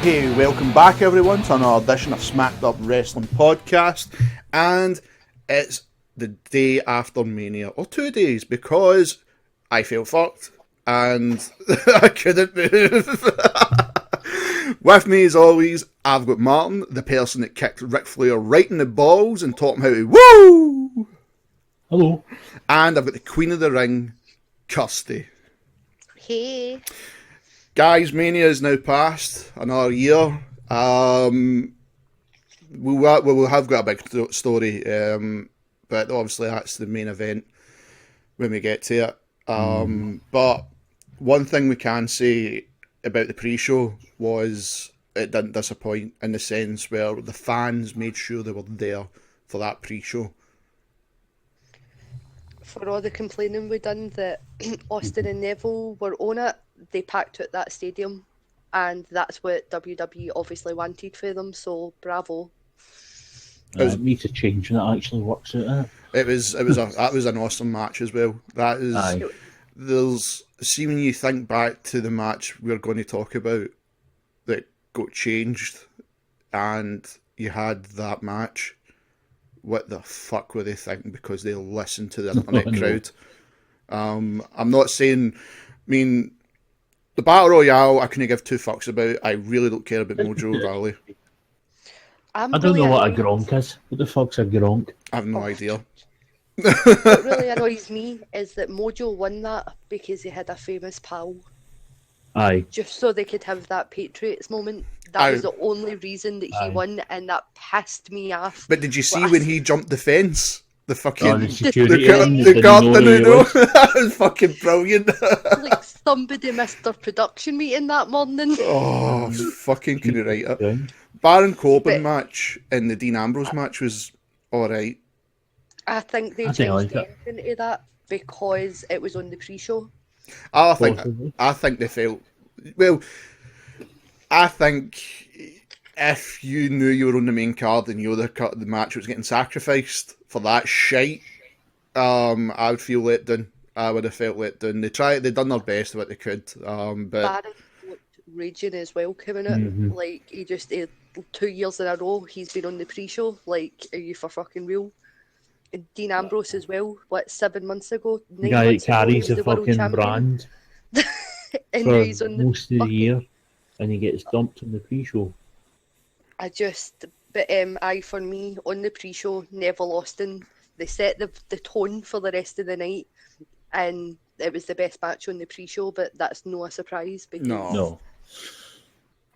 Hey, welcome back everyone to another edition of Smacked Up Wrestling Podcast, and it's the day after Mania, or 2 days, because I felt fucked and I couldn't move. With me as always, I've got Martin, the person that kicked Ric Flair right in the balls and taught him how to woo! Hello. And I've got the Queen of the Ring, Kirsty. Hey. Guys, Mania is now past, another year. We'll have got a big story, but obviously that's the main event when we get to it. But one thing we can say about the pre-show was it didn't disappoint, in the sense where the fans made sure they were there for that pre-show. For all the complaining we done that Austin and Neville were on it, they packed out that stadium, and that's what WWE obviously wanted for them, so bravo. It needs a change and it actually works out. That was an awesome match as well. That is, see, when you think back to the match we're going to talk about that got changed, and you had that match, what the fuck were they thinking? Because they listened to the internet crowd. I'm not saying, the Battle Royale I couldn't give two fucks about. I really don't care about Mojo Rawley. I don't know what a Gronk is. What the fuck's a Gronk? I have no idea. What really annoys me is that Mojo won that because he had a famous pal. Aye. Just so they could have that Patriots moment. That was the only reason that he won, and that pissed me off. But did you see when he jumped the fence? The fucking the security the guard didn't know. That was fucking brilliant. Like somebody missed their production meeting that morning. Oh, fucking couldn't write it. Baron Corbin match and the Dean Ambrose match was alright. I think they changed everything to that because it was on the pre-show. I think they felt, well, I think if you knew you were on the main card and you were the match was getting sacrificed for that shite, I would feel let down. I would have felt let down. They done their best of what they could, but Baron looked raging as well coming out. Like he 2 years in a row he's been on the pre-show. Like, are you for fucking real? And Dean Ambrose as well. What, 7 months ago? The guy that carries the fucking brand and for he's on most of the year, and he gets dumped in the pre-show. For me, on the pre-show, Neville Austin, they set the tone for the rest of the night, and it was the best match on the pre-show, but that's no surprise. Because no.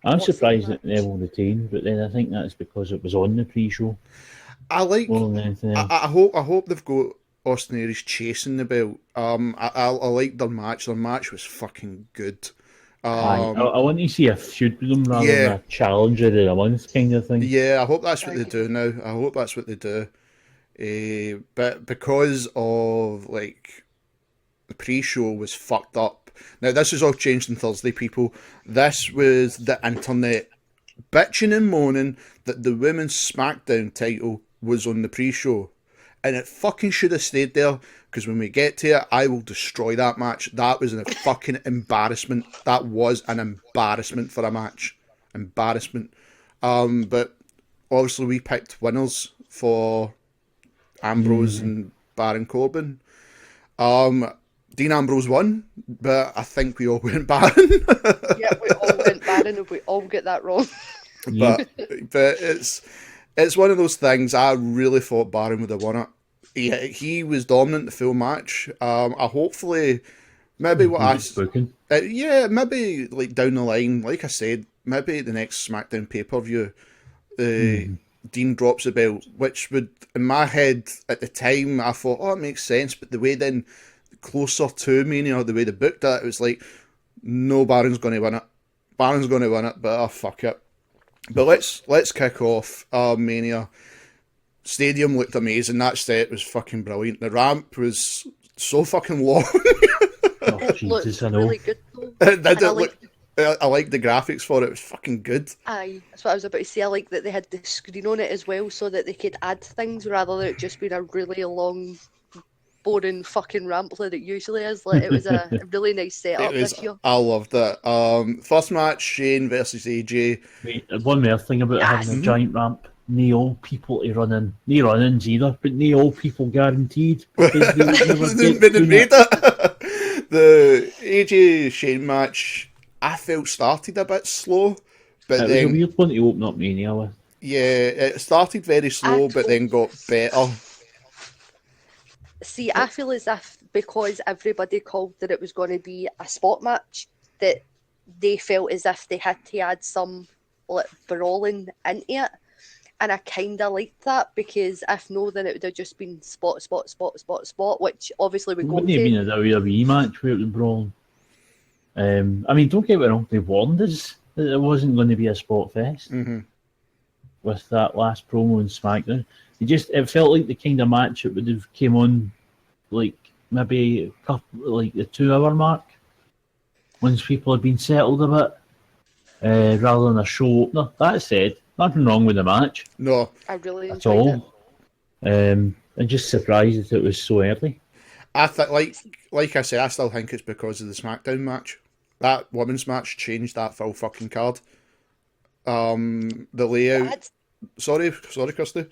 I'm surprised that Neville retained, but then I think that's because it was on the pre-show. I hope they've got Austin Aries chasing the belt. I like their match. Their match was fucking good. I want to see a feud with them rather than a challenge of the month kind of thing. Yeah, I hope that's what they do now. I hope that's what they do. But because of, like, the pre-show was fucked up. Now, this is all changed on Thursday, people. This was the internet bitching and moaning that the Women's SmackDown title was on the pre-show. And it fucking should have stayed there, because when we get to it, I will destroy that match. That was a fucking embarrassment. That was an embarrassment for a match. Embarrassment. But obviously we picked winners for Ambrose and Baron Corbin. Dean Ambrose won, but I think we all went Baron. Yeah, we all went Baron, and we all get that wrong. But it's one of those things. I really thought Baron would have won it. He was dominant the full match. Hopefully, maybe maybe like down the line, like I said, maybe the next SmackDown pay-per-view, Dean drops a belt, which would, in my head at the time, I thought, oh, it makes sense. But the way then closer to Mania, the way they booked it, it was like, no, Baron's going to win it. Baron's going to win it, but fuck it. But let's kick off Mania. Stadium looked amazing. That set was fucking brilliant. The ramp was so fucking long. It looked really good though. I like the graphics for it. It was fucking good. Aye, that's what I was about to say. I like that they had the screen on it as well, so that they could add things rather than it just being a really long boring fucking rambler it usually is. Like, it was a really nice setup this year. I loved it. First match, Shane versus AJ. Wait, one more thing about having a giant ramp. No old people to run in. No run-ins either, but no old people guaranteed. Because they would never get Didn't to read it. it. The AJ Shane match, I felt started a bit slow, but It was then a weird one to open up Mania with. yeah, it started very slow, but then got better. See, I feel as if because everybody called that it was going to be a spot match, that they felt as if they had to add some like brawling into it. And I kind of liked that, because if no, then it would have just been spot, which obviously we It go wouldn't have been to. a WWE match where it was brawling. I mean, don't get me wrong, they warned us that it wasn't going to be a spot fest with that last promo on SmackDown. It felt like the kind of match that would have came on like maybe a couple, like the 2 hour mark, once people had been settled a bit, rather than a show opener. That said, nothing wrong with the match No, I really at enjoyed it. all. I'm just surprised that it was so early. I think like I say, I still think it's because of the SmackDown match. That women's match changed that full fucking card. The layout. Sorry, Kirsty.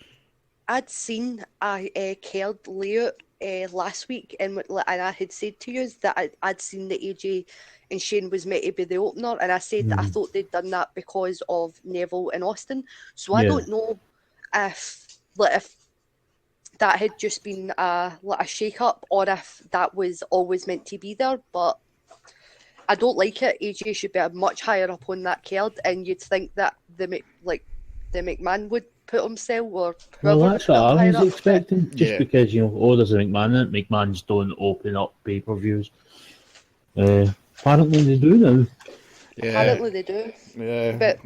I'd seen a card layout last week, and I had said to you that I'd seen that AJ and Shane was meant to be the opener, and I said that I thought they'd done that because of Neville and Austin. So I don't know if that had just been a shake-up, or if that was always meant to be there, but I don't like it. AJ should be much higher up on that card, and you'd think that the McMahon would put himself, or whoever. Well, that's what I was expecting. Just Yeah. because, there's a McMahon in it. McMahons don't open up pay-per-views. Apparently they do now. Yeah, Apparently they do. yeah. But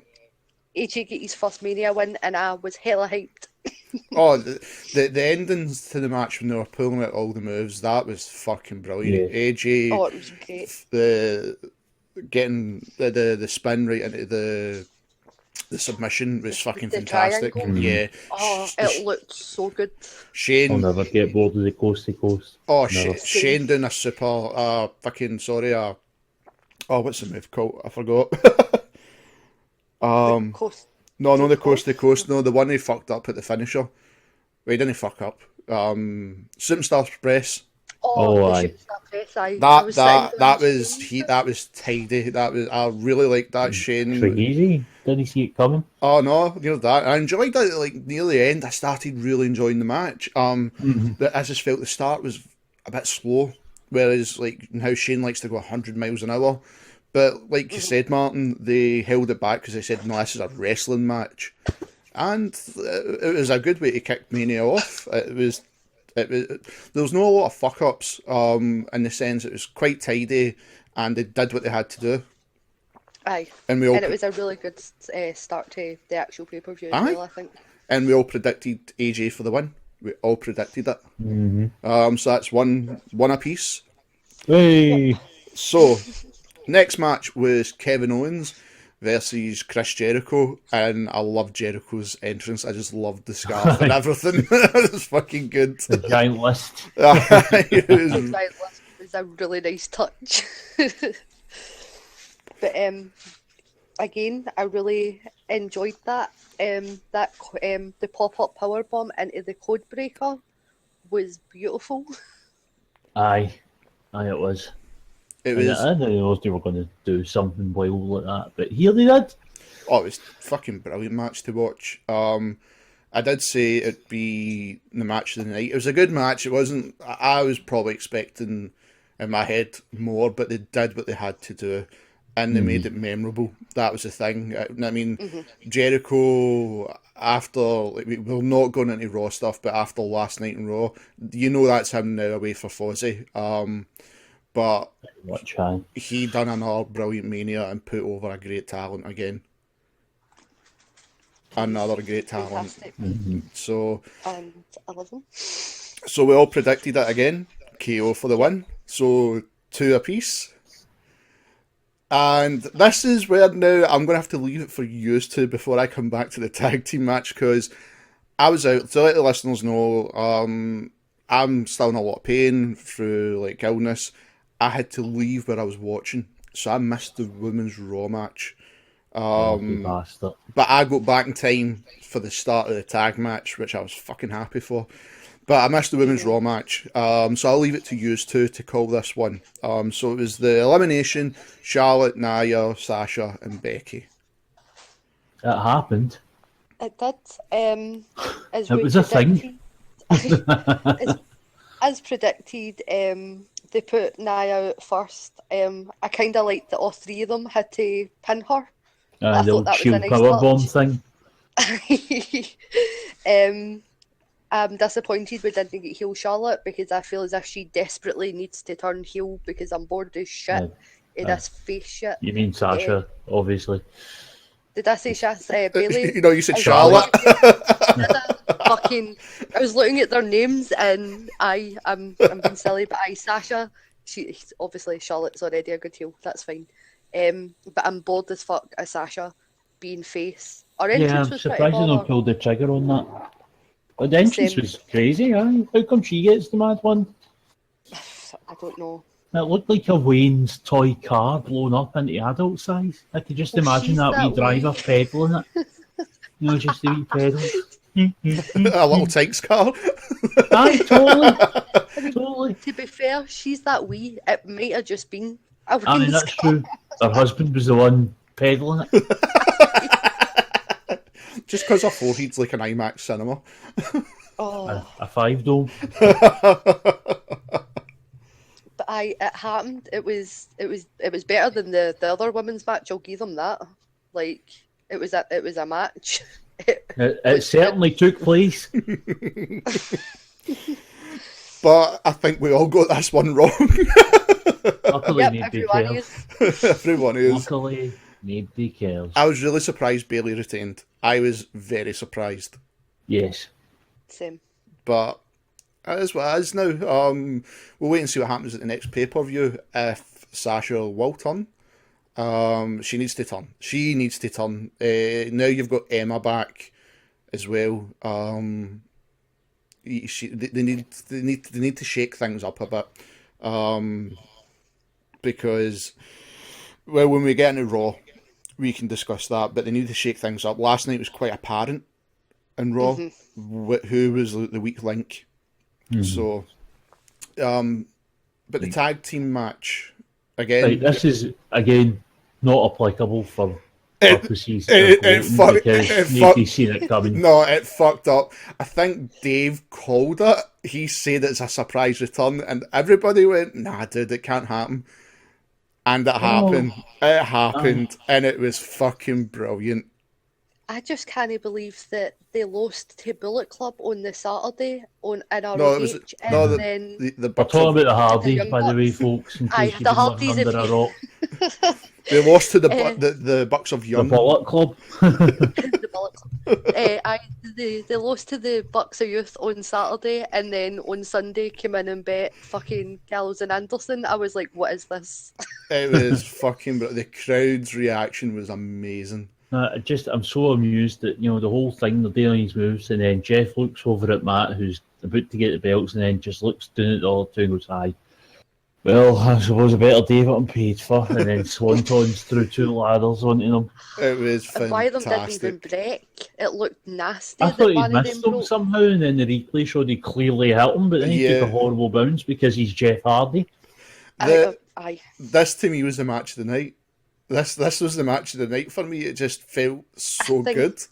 AJ get his first Mania win, and I was hella hyped. Oh, the endings to the match when they were pulling out all the moves, that was fucking brilliant. Yeah. AJ, Oh, it was great. getting the spin right into the submission was fucking The fantastic. triangle. Yeah. Oh, it looked so good. I'll Shane. never get bored of the coast to coast. Oh, Never. Shane doing a super. Fucking sorry. Oh, what's the move called? I forgot. Coast. No, the coast to coast. No, the one he fucked up at the finisher. Well, he didn't fuck up. Superstar Express. Oh, the aye. Superstar Press, aye. I was sitting there That and was tidy. I really liked that Shane. Quick easy. Didn't see it coming. Oh no, that I enjoyed that. Like near the end, I started really enjoying the match. But I just felt the start was a bit slow. Whereas like how Shane likes to go 100 miles an hour. But like you said, Martin, they held it back because they said, no, this is a wrestling match. And it was a good way to kick Mania off. There was no a lot of fuck ups. In the sense it was quite tidy, and they did what they had to do. Aye. And it was a really good start to the actual pay-per-view as well, I think. And we all predicted AJ for the win. We all predicted it. So that's one apiece. Hey! So next match was Kevin Owens versus Chris Jericho, and I loved Jericho's entrance. I just loved the scarf and everything. It was fucking good. The giant list. It was- It was a really nice touch. But again, I really enjoyed that. The pop-up powerbomb into the code breaker was beautiful. Aye, it was. It And was. I didn't know they were going to do something wild like that, but here they did. Oh, it was a fucking brilliant match to watch. I did say it'd be the match of the night. It was a good match. It wasn't. I was probably expecting in my head more, but they did what they had to do, and they made it memorable. That was the thing. I mean, Jericho. After we're not going into Raw stuff, but after last night in Raw, that's him now away for Fozzy. But Watch high. he done another brilliant Mania and put over a great talent again. Another great talent. Fantastic. So And I love them. So we all predicted it again. KO for the win. So 2 apiece. And this is where now I'm going to have to leave it for you two before I come back to the tag team match, because I was out. To let the listeners know, I'm still in a lot of pain through like illness. I had to leave where I was watching, so I missed the women's Raw match. You bastard. But I got back in time for the start of the tag match, which I was fucking happy for. But I missed the women's Raw match, so I'll leave it to you two to call this one. So it was the elimination: Charlotte, Nia, Sasha, and Becky. It happened. It did. As It we was a predicted, thing. as predicted, they put Nia out first. I kind of liked that all three of them had to pin her. I The thought old that was a shield nice powerbomb touch. thing. I'm disappointed we didn't get heel Charlotte because I feel as if she desperately needs to turn heel because I'm bored as shit of this face shit. You mean Sasha, obviously. Did I say Bailey? You know, you said Charlotte. I was looking at their names and I'm being silly, but Sasha. Obviously Charlotte's already a good heel. That's fine. But I'm bored as fuck of Sasha being face. Our entrance I'm was pretty surprised they don't baller. pull the trigger on that. But the entrance Same. was crazy, aye? How come she gets the mad one? I don't know. It looked like a Wayne's toy car blown up into adult size. I could just Well, imagine she's that wee that driver wee. pedaling it. You know, just the wee pedals. A little Tykes car. Aye, totally. To be fair, she's that wee. It might have just been a I mean, Wayne's that's car. true. Her husband was the one pedaling it. Just because her forehead's like an IMAX cinema. Oh, A 5 dome. but it happened. It was better than the other women's match. I'll give them that. Like it was a match. It certainly took place. But I think we all got this one wrong. Luckily, Yep, nobody everyone cares. is. Everyone is. Luckily, nobody cares. I was really surprised Bailey retained. I was very surprised. Yes. Same. But it is what it is now. We'll wait and see what happens at the next pay-per-view if Sasha will turn. She needs to turn. Now you've got Emma back as well. They need to shake things up a bit. Because, well, when we get into Raw, we can discuss that, but they need to shake things up. Last night was quite apparent in Raw who was the weak link. So, but the tag team match, again... Right, this is, again, not applicable for purposes it because nobody's seen it coming. No, it fucked up. I think Dave called it. He said it's a surprise return, and everybody went, nah, dude, it can't happen. And it happened. It happened, and it was fucking brilliant. I just can't believe that they lost to Bullet Club on the Saturday in ROH, No, it was then the We're Bucks talking of, about the Hardys, Young by the way, Bucks. folks, in Aye, case you've the been living Hardys, under if a you- rock. they lost to the Bucks of The Young. Bullet Club. the Bullet Club. They lost to the Bucks of Youth on Saturday, and then on Sunday came in and bet fucking Gallows and Anderson. I was like, what is this? It was fucking, but the crowd's reaction was amazing. I'm so amused that, the whole thing, they're doing these moves, and then Jeff looks over at Matt, who's about to get the belts, and then just looks down at the other two and goes, aye. Well, I suppose I better do what I'm paid for, and then swantons through 2 ladders onto them. It was And why them didn't even fantastic. break? It looked nasty. I that thought one he'd of missed them them broke. somehow, and then the replay showed he clearly hit him, but then he took Yeah. a horrible bounce because he's Jeff Hardy. Aye. This to me was the match of the night. This was the match of the night for me. It just felt so think- good.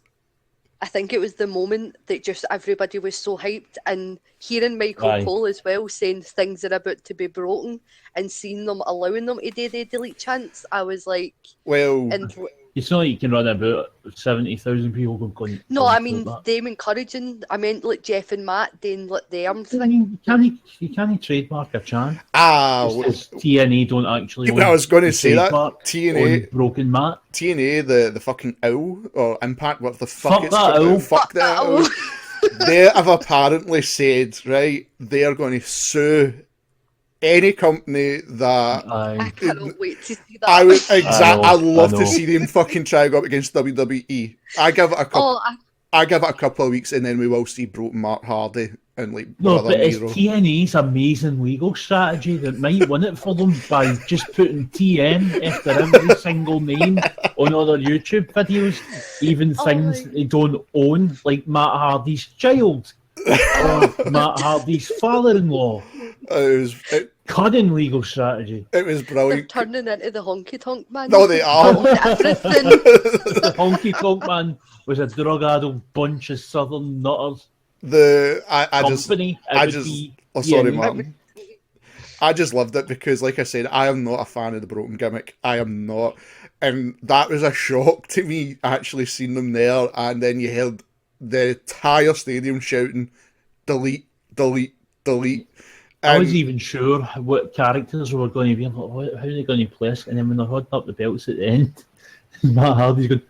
I think it was the moment that just everybody was so hyped, and hearing Michael Aye. Cole as well saying things are about to be broken and seeing them allowing them to do the delete chants, I was like, Well, and It's not like you can run about 70,000 people going. no, I mean like that. them encouraging. I meant like Jeff and Matt doing like the arm I thing. mean, you can't trademark a chant. Well, TNA don't actually. I was going to own say that. trademark TNA on Broken Matt. TNA, the fucking owl or Impact, what the fuck Fuck it's that called. owl. Fuck that owl. They have apparently said, right, they are going to sue any company that I cannot wait to see that. I would exactly. I I love know. to see them fucking try to go up against WWE. I give it a couple. Oh, I give it a couple of weeks and then we will see broken Mark Hardy and like No, Brother but it's Nero. TNA's amazing legal strategy that might win it for them by just putting TN after every single name on other YouTube videos, even things they don't own, like Matt Hardy's child or Matt Hardy's father-in-law. Cunning legal strategy. It was They're brilliant. turning into the honky tonk man. No, they are. Everything. The Honky Tonk Man was a drug-addled bunch of southern nutters. Sorry, Martin. I just loved it because, like I said, I am not a fan of the broken gimmick. I am not. And that was a shock to me, actually seeing them there. And then you heard the entire stadium shouting, delete, delete, delete. I wasn't even sure what characters were going to be. I'm like, how are they going to play this? And then when they're holding up the belts at the end, Matt Hardy's going,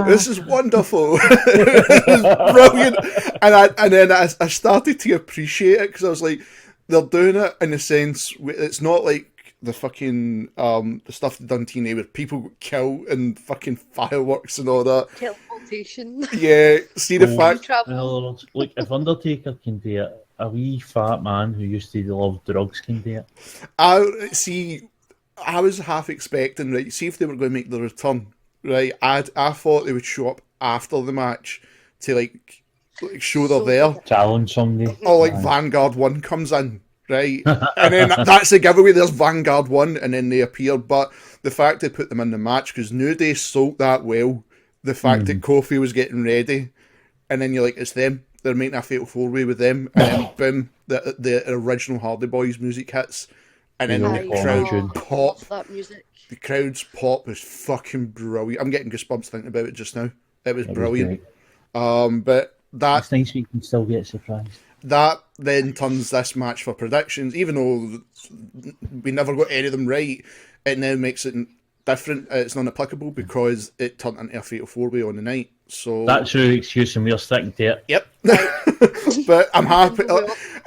this is wonderful. This is brilliant. And then I started to appreciate it because I was like, they're doing it in a sense. It's not like the fucking the stuff they've done TNA where people get killed and fucking fireworks and all that. Teleportation. Yeah, see the fact. Well, look, if Undertaker can do it, a wee fat man who used to love drugs can do it. I was half expecting, right, see if they were going to make the return, right, I thought they would show up after the match to, like show they're there. Challenge somebody. Or, like, Vanguard 1 comes in, right, and then that's the giveaway, there's Vanguard 1, and then they appear, but the fact they put them in the match, because New Day sold that well, the fact that Kofi was getting ready, and then you're like, it's them, they're making a fatal 4-way with them, and then boom, the original Hardy Boys music hits. And then the crowd pop. That music. The crowd's pop was fucking brilliant. I'm getting goosebumps thinking about it just now. It was brilliant. But it's nice we can still get surprised. That then turns this match for predictions, even though we never got any of them right. It now makes it different. It's non-applicable because it turned into a fatal 4-way on the night. So that's your excuse, and we're sticking to it. Yep. But I'm happy.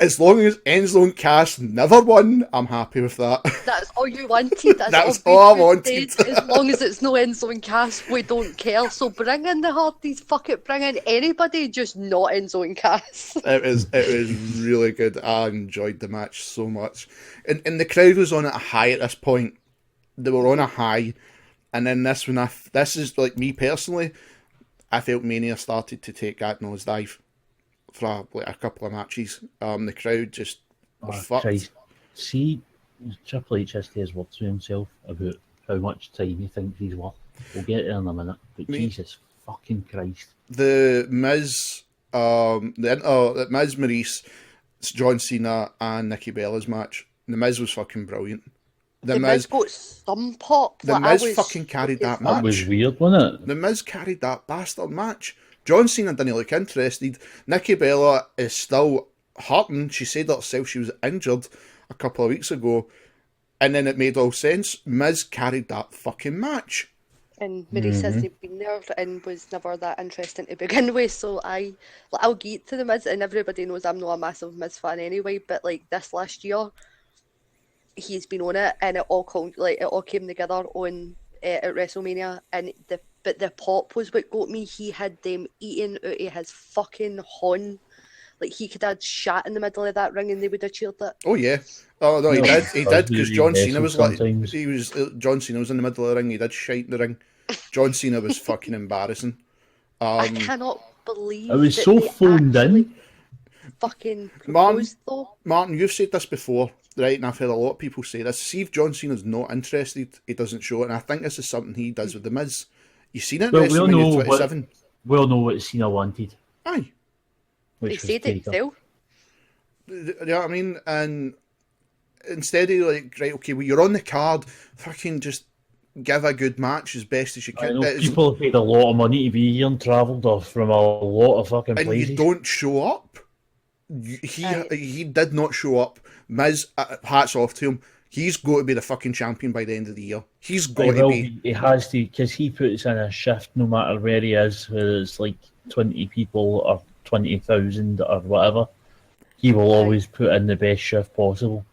As long as Enzo and Cass never won, I'm happy with that. That's all you wanted. That's all I wanted. As long as it's no Enzo and Cass, we don't care. So bring in the Hardys. Fuck it. Bring in anybody, just not Enzo and Cass. It was really good. I enjoyed the match so much. And the crowd was on a high at this point. They were on a high. And then this is like me personally, I felt Mania started to take that nosedive for like a couple of matches. The crowd just was fucked. Christ. See, Triple H has to his words to himself about how much time he thinks he's worth. We'll get there in a minute, but Jesus fucking Christ. The Miz, Miz, Maurice, John Cena, and Nikki Bella's match. The Miz was fucking brilliant. The Miz got some pop. The Miz fucking carried that match. That was weird, wasn't it? The Miz carried that bastard match. John Cena didn't look interested. Nikki Bella is still hurting. She said herself she was injured a couple of weeks ago. And then it made all sense. Miz carried that fucking match. And Maurice hasn't been there and was never that interesting to begin with. So I'll get to the Miz, and everybody knows I'm not a massive Miz fan anyway. But like this last year, he's been on it, and it all came together on at WrestleMania, and the pop was what got me. He had them eating out of his fucking horn. Like he could have shat in the middle of that ring, and they would have cheered it. Oh yeah, oh no, he did because John Cena was John Cena was in the middle of the ring. He did shite in the ring. John Cena was fucking embarrassing. I cannot believe it was so phoned in. Fucking proposed, though. Martin, you've said this before, right? And I've heard a lot of people say this. See, if John Cena's not interested, he doesn't show it. And I think this is something he does with the Miz. You seen it? WrestleMania 27. We'll know what Cena wanted. Aye. He said it himself. You know what I mean? And instead of like, right, okay, well, you're on the card, fucking just give a good match as best as you can. I know people have paid a lot of money to be here and travelled off from a lot of fucking places. And you don't show up. He did not show up. Miz, hats off to him. He's got to be the fucking champion by the end of the year. He's got to be. He has to, because he puts in a shift no matter where he is, whether it's like 20 people or 20,000 or whatever. He will always put in the best shift possible.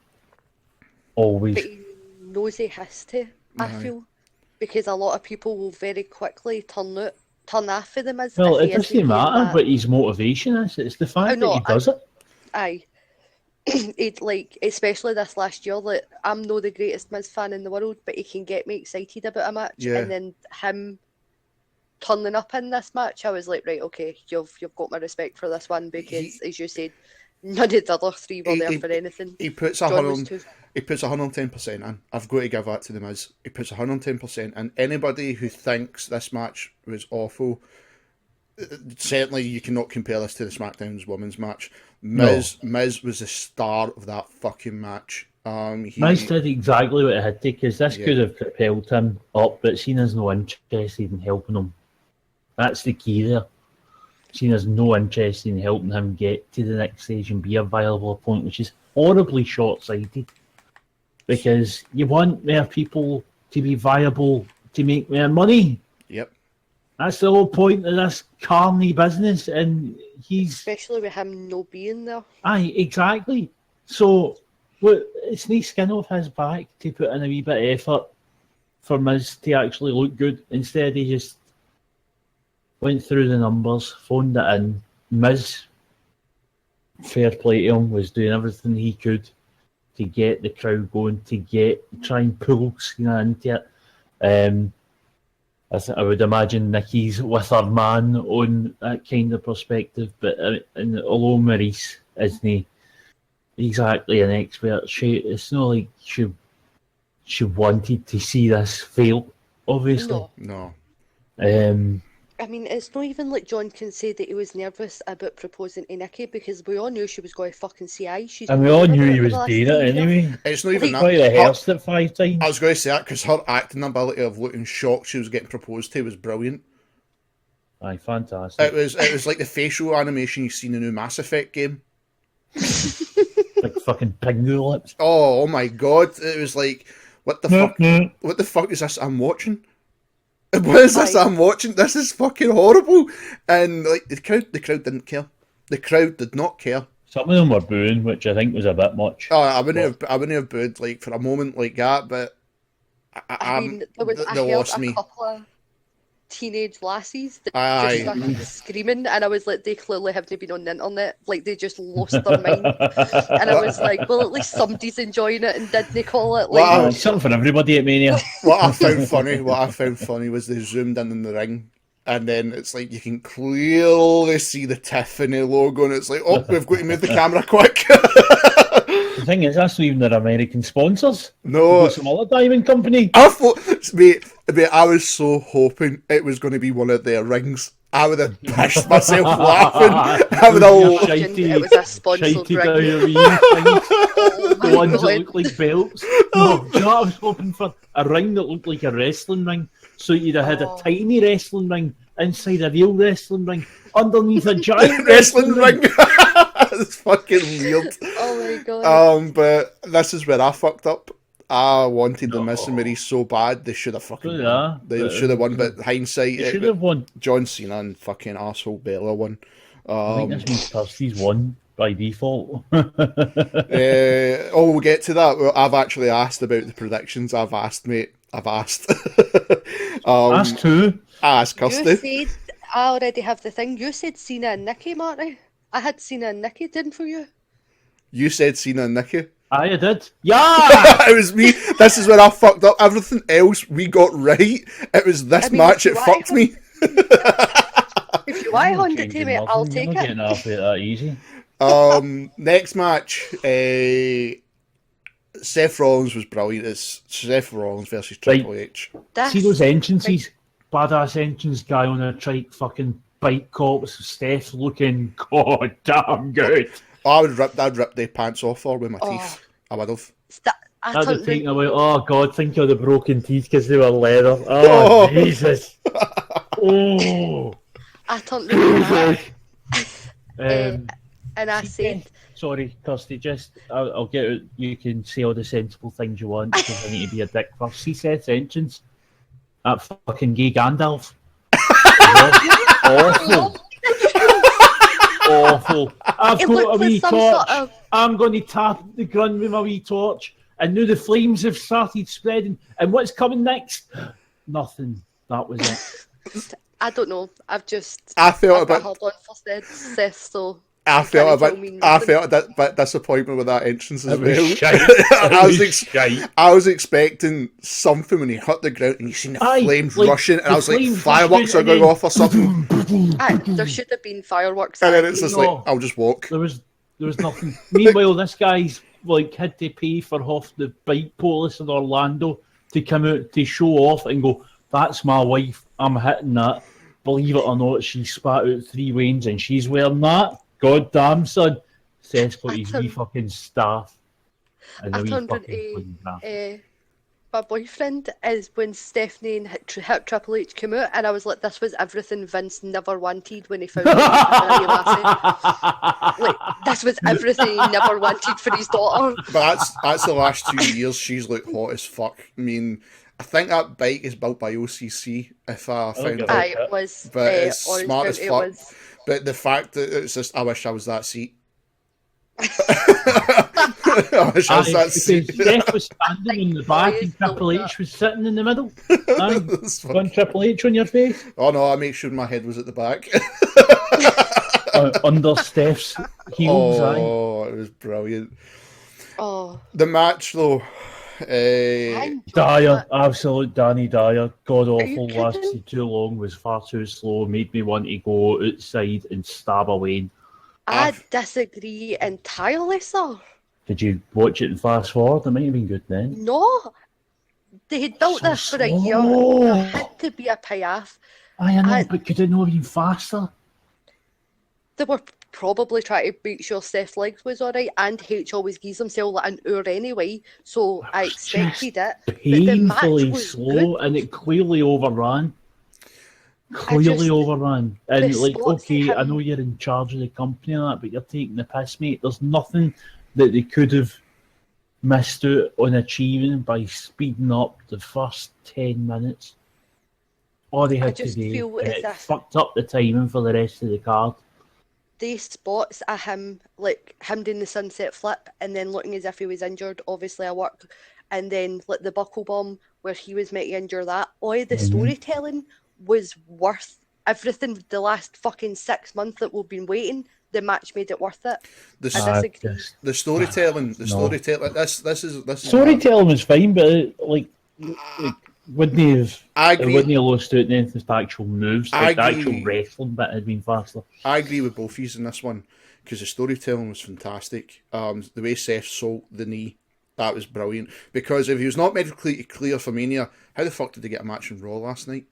Always. But he knows he has to, I feel. because a lot of people will very quickly turn off of the Miz. Well, if it he isn't doesn't doing matter that. what his motivation is. It's the fact that he does it. Aye. It like, especially this last year, like I'm not the greatest Miz fan in the world, but he can get me excited about a match, Yeah. and then him turning up in this match, I was like, right, okay, you've got my respect for this one, because as you said, none of the other three were there for anything. He puts 110% in. I've got to give that to the Miz. He puts 110%, and anybody who thinks this match was awful, certainly you cannot compare this to the SmackDown's women's match. Miz was the star of that fucking match. Miz did exactly what it had to, because this could have propelled him up, but Cena's no interested in helping him. That's the key there. Cena's no interest in helping him get to the next stage and be a viable opponent, which is horribly short-sighted. Because you want more people to be viable to make more money. Yep. That's the whole point of this carny business, and he's... Especially with him no being there. Aye, exactly. So, it's no skin off his back to put in a wee bit of effort for Miz to actually look good. Instead, he just went through the numbers, phoned it in. Miz, fair play to him, was doing everything he could to get the crowd going, to try and pull Cena into it. I would imagine Nikki's with her man on that kind of perspective, but although Maurice isn't exactly an expert, it's not like she wanted to see this fail, obviously. No. I mean, it's not even like John can say that he was nervous about proposing to Nikki, because we all knew she was going to fucking CI. And we all knew he was doing it anyway. It's not even that. Quite rehearsed it 5 times. I was going to say that, because her acting ability of looking shocked she was getting proposed to was brilliant. Aye, fantastic. It was like the facial animation you've seen in the new Mass Effect game. Like fucking pingu lips. Oh my god! It was like, what the fuck? What the fuck is this I'm watching? What is this I'm watching? This is fucking horrible. And like the crowd didn't care. The crowd did not care. Some of them were booing, which I think was a bit much. Oh, I wouldn't have booed like for a moment like that, but I mean, I heard a couple of teenage lassies that just started screaming, and I was like, they clearly haven't been on the internet, like they just lost their mind. And I was like, well, at least somebody's enjoying it and didn't call it like something for everybody at Mania. What I found funny was they zoomed in the ring, and then it's like you can clearly see the Tiffany logo, and it's like, oh, we've got to move the camera quick. The thing is, that's not even their American sponsors. No, some other diamond company. I thought, mate, I was so hoping it was going to be one of their rings. I would have pissed myself laughing. I would have. It was a sponsored ring. The ones that look like belts. No, do you know what I was hoping for? A ring that looked like a wrestling ring. So you'd have had a tiny wrestling ring inside a real wrestling ring, underneath a giant wrestling ring. It's fucking weird. Oh my god. But this is where I fucked up. I wanted the Miz and Maurice so bad, they should have fucking won. They should have won, but hindsight, they should have won. John Cena and fucking arsehole Bella won. I think this means Kirsty's won by default. We'll get to that. Well, I've actually asked about the predictions. I've asked. Asked who? I asked Kirsty. You said, I already have the thing. You said Cena and Nikki, Marty. I had Cena and Nikki, didn't for you? You said Cena and Nikki. I did. Yeah! It was me. This is where I fucked up. Everything else we got right. It was this match. It fucked me. If you want to hand it to me, I'll take it. Getting off it that easy. Next match. Seth Rollins was brilliant. It's Seth Rollins versus Triple H. See those entrances? Badass entrance guy on a trike, fucking bike cops. Steph looking god damn good. I'd rip their pants off her with my teeth. I would have. I'd have taken away. Oh god, think of the broken teeth because they were leather. Oh Jesus. Oh. I turned to and I said, sorry, Kirsty, just I'll get it. You can say all the sensible things you want because I need to be a dick first. See Seth's entrance. That fucking gay Gandalf. Awful. Awful. I've got a wee torch. I'm going to tap the ground with my wee torch. And now the flames have started spreading. And what's coming next? nothing. That was it. I don't know. I felt a I've got bit. hard on for Seth, so I you felt can't a tell bit. me I nothing. felt a bit disappointment with that entrance as It was well. shite. Shite. I was expecting something when he hit the ground and you seen the flames rushing, and I was like, fireworks are going off or something. There should have been fireworks. And then it's just like, I'll just walk. There was nothing. Meanwhile, this guy's like had to pay for half the bike police in Orlando to come out to show off and go, "That's my wife. I'm hitting that." Believe it or not, she spat out 3 veins and she's wearing that. God damn, son. Seth's got his wee fucking staff. And the I wee turned fucking into clean graphic. my boyfriend is when Stephanie and hit Triple H came out, and I was like, this was everything Vince never wanted when he found out. Like, this was everything he never wanted for his daughter. But that's the last 2 years. She's looked hot as fuck. I mean, I think that bike is built by OCC, if I found it out. It was. But it's Orange smart as County fuck. was. But the fact that it's just, I wish I was that seat. I wish I was that seat. Steph was standing in the back and Triple H was sitting in the middle. Got Triple H on your face? Oh no, I made sure my head was at the back. Under Steph's heels. Oh, it was brilliant. Oh. The match though. Dyer, absolute Danny Dyer, god awful, lasted too long, was far too slow, made me want to go outside and stab a Wayne. I disagree entirely, sir. Did you watch it and fast forward? It might have been good then. No. They had built So this for a year. slow. There had to be a payoff. I know, but could it not have been faster? They were probably trying to make sure Seth's legs was alright, and H always gives himself like an hour anyway, so I expected it. But the match Painfully was slow, good. and it clearly overran. Overran. And the like, spots okay, I him- know you're in charge of the company and that, but you're taking the piss, mate. There's nothing that they could have missed out on achieving by speeding up the first 10 minutes. All they had to just do, feel and as it if- fucked up the timing for the rest of the card. They spots at him, like him doing the sunset flip and then looking as if he was injured, obviously a work, and then like the buckle bomb where he was meant to injure that. All the storytelling was worth everything. The last fucking 6 months that we've been waiting, the match made it worth it. I disagree. The storytelling, storytelling. This is Storytelling was fine, but it wouldn't have. I It agree. wouldn't have lost out in anything to actual moves. I Like the agree. actual wrestling bit had been faster. I agree with both of you in this one because the storytelling was fantastic. The way Seth sold the knee, that was brilliant. Because if he was not medically clear for Mania, how the fuck did they get a match in Raw last night?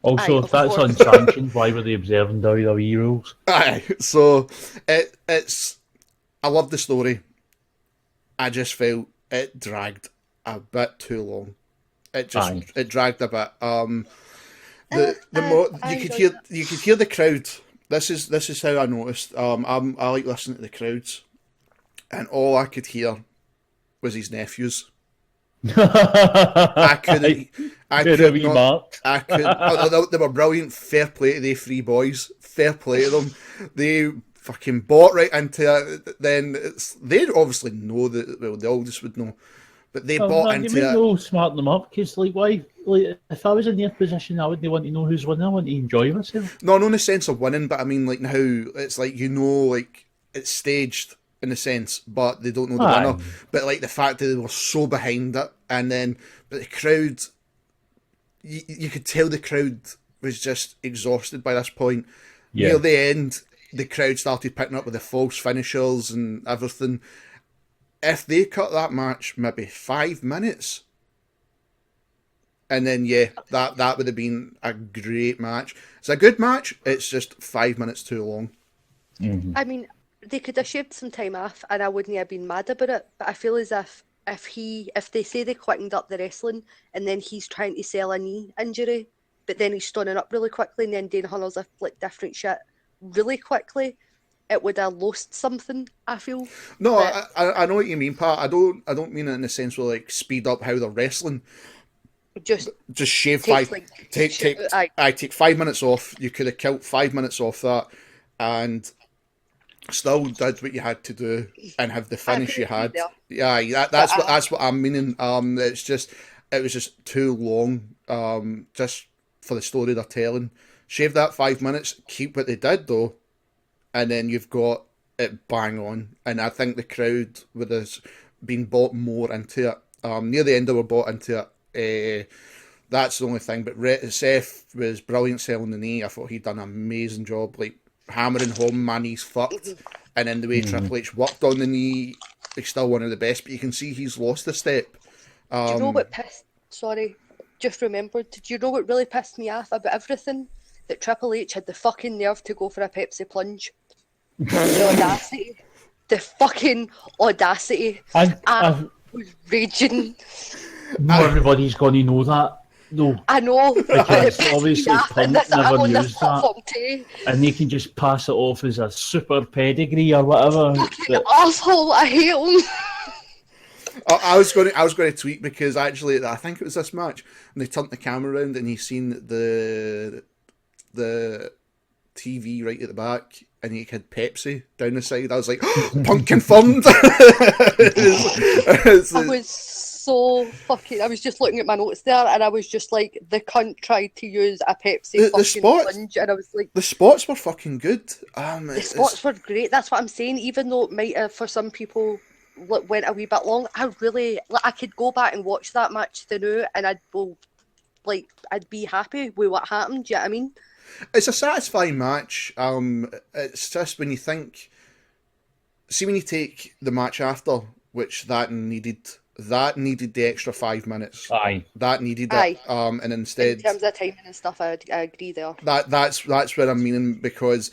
Also, Aye, if of that's course. unsanctioned, why were they observing WWE rules? Aye, so it's. I love the story. I just felt it dragged a bit too long. It dragged a bit. You could hear the crowd. This is how I noticed. I like listening to the crowds, and all I could hear was his nephews. I couldn't. I could not. I could. They were brilliant. Fair play to the 3 boys. Fair play to them. They fucking bought right into it. Then they obviously know that. Well, the oldest would know, but they bought into it. You might smarten them up because, like, why? Like, if I was in their position, I wouldn't want to know who's winning. I want to enjoy myself. No, not in the sense of winning, but I mean, like now it's like like it's staged in a sense, but they don't know the winner. But like the fact that they were so behind it, and then but the crowd, you could tell the crowd was just exhausted by this point. Yeah. Near the end, the crowd started picking up with the false finishers and everything. If they cut that match maybe 5 minutes, and then that would have been a great match. It's a good match. It's just 5 minutes too long. Mm-hmm. I mean, they could have shaved some time off, and I wouldn't have been mad about it. But I feel as if they say they quickened up the wrestling, and then he's trying to sell a knee injury, but then he's stunning up really quickly, and then Dane Hunter's like different shit really quickly, it would have lost something. I feel. No, I know what you mean, Pat. I don't mean it in the sense where like speed up how they're wrestling. Just shave take, 5. like, Take 5 minutes off. You could have killed 5 minutes off that, and still did what you had to do and have the finish you had. Yeah, that's what I'm meaning. It was just too long. just for the story they're telling. Shave that 5 minutes, keep what they did though, and then you've got it bang on. And I think the crowd with us being bought more into it. Near the end they were bought into it. That's the only thing. But Seth was brilliant selling the knee. I thought he'd done an amazing job, like hammering home, my knee's fucked. And then the way Triple H worked on the knee, he's still one of the best. But you can see he's lost a step. Do you know what pissed? Sorry, just remembered. Do you know what really pissed me off about everything? That Triple H had the fucking nerve to go for a Pepsi plunge. The audacity. The fucking audacity. I was raging. Not everybody's going to know that. No, I know. Because obviously Punk never used that. Tea. And they can just pass it off as a super pedigree or whatever. Fucking arsehole, I hate him. I was going to tweet because actually I think it was this match and they turned the camera around and he seen the TV right at the back and he had Pepsi down the side. I was like, Punk confirmed. I was so fucking. I was just looking at my notes there, and I was just like, the cunt tried to use a Pepsi plunge, and I was like, the spots were fucking good. The spots were great. That's what I'm saying. Even though it might have for some people went a wee bit long, I could go back and watch that match now, and I'd be happy with what happened. Do you know what I mean? It's a satisfying match. It's just when you think, see when you take the match after, which that needed the extra 5 minutes. Aye, that needed it. And instead, in terms of timing and stuff, I agree there. That's what I'm meaning, because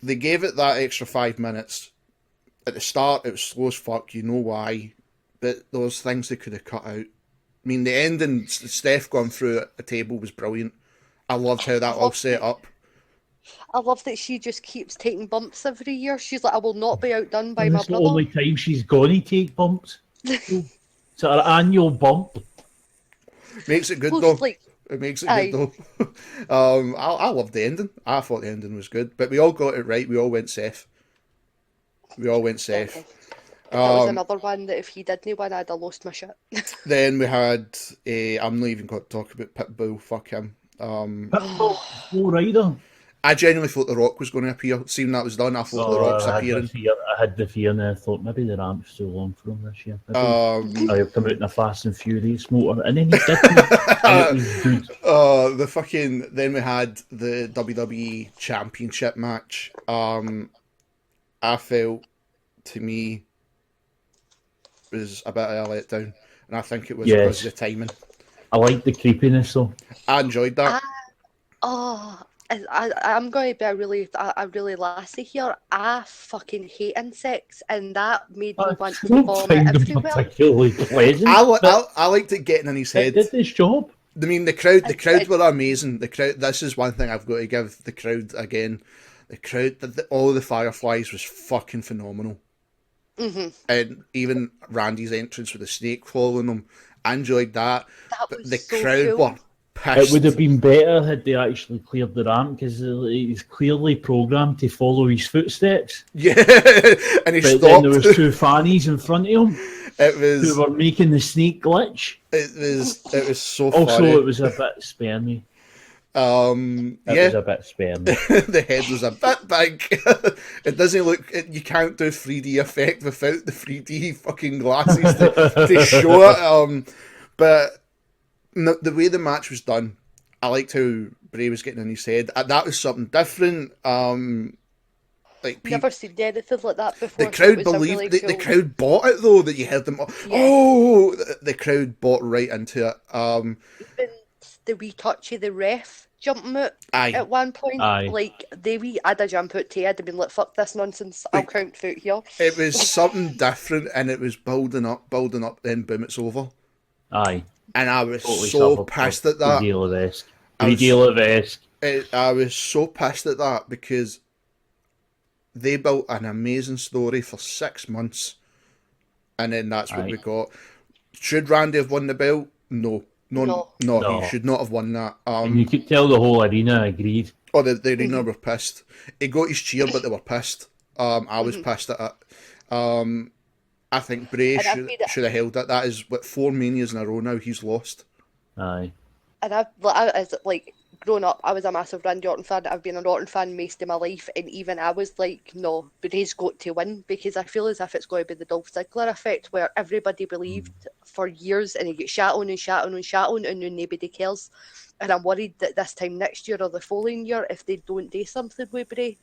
they gave it that extra 5 minutes. At the start, it was slow as fuck. You know why? But those things they could have cut out. I mean, the ending, Steph going through a table was brilliant. I loved how that all set up. I love that she just keeps taking bumps every year. She's like, I will not be outdone by my brother. It's the only time she's going to take bumps. It's her annual bump. Makes it good though. It makes it good though. I loved the ending. I thought the ending was good. But we all got it right. We all went Seth. That was another one that if he didn't win, I'd have lost my shit. Then we had, I'm not even going to talk about Pitbull, fuck him. Pitbull, no rider. I genuinely thought The Rock was going to appear. Seeing that was done, I thought The Rock's appearing. I had the fear and I thought maybe the ramp's too long for him this year. He'll come out in a Fast and Furious motor, and then he didn't. And it was good. Then we had the WWE Championship match. I felt, to me, was a bit of a letdown, and I think it was because of the timing. I liked the creepiness though. I enjoyed that. I'm going to be a really lassie here. I fucking hate insects, and that made me want to vomit everywhere. Particularly pleasant. I liked it getting in his head. It did this job. I mean, the crowd were amazing. The crowd. This is one thing I've got to give the crowd again. The crowd, all the Fireflies was fucking phenomenal. Mm-hmm. And even Randy's entrance with the snake following him, I enjoyed that. But the crowd were pissed. It would have been better had they actually cleared the ramp, because he's clearly programmed to follow his footsteps. Yeah, and he stopped. Then there was two fannies in front of him. Who were making the snake glitch. It was so also, funny. It was a bit spermy. Was a bit spermy. The head was a bit big. It doesn't look. You can't do 3D effect without the 3D fucking glasses to show it. But the way the match was done, I liked how Bray was getting in his head. That was something different. Never seen anything like that before. The crowd believed. The crowd bought it though. That you heard them. Oh, the crowd bought right into it. Even the wee touch of the ref jumping out at one point. Like I'd a jump out too. I'd have been like, fuck this nonsense. I'll count foot here. It was something different, and it was building up. Then boom, it's over. Aye. And I was totally so pissed at that. I was so pissed at that because they built an amazing story for 6 months, and then that's what we got. Should Randy have won the belt? No. He should not have won that. And you could tell the whole arena agreed. Oh, the arena were pissed. He got his cheer, but they were pissed. I was pissed at it. I think Bray should have held it. That is 4 Manias in a row now he's lost. Aye. And as like growing up, I was a massive Randy Orton fan. I've been an Orton fan most of my life, and even I was like, no, Bray's got to win, because I feel as if it's going to be the Dolph Ziggler effect, where everybody believed for years, and he gets shat on and shat on and shat on, and then nobody cares. And I'm worried that this time next year or the following year, if they don't do something with Bray,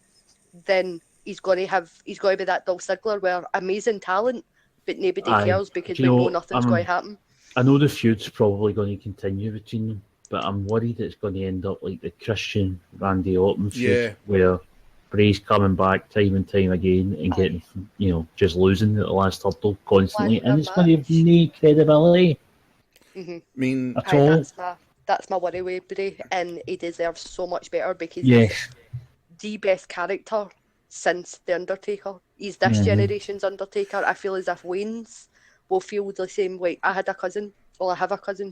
then he's going to be that Dolph Ziggler, where amazing talent, but nobody cares because we know nothing's going to happen. I know the feud's probably going to continue between them, but I'm worried it's going to end up like the Christian Randy Orton feud, where Bray's coming back time and time again and getting, just losing at the last hurdle constantly, and it's going to have no credibility. I mean, at all. That's my worry with Bray, and he deserves so much better, because he's the best character since The Undertaker. He's this generation's Undertaker. I feel as if Wayne's will feel the same way. I have a cousin,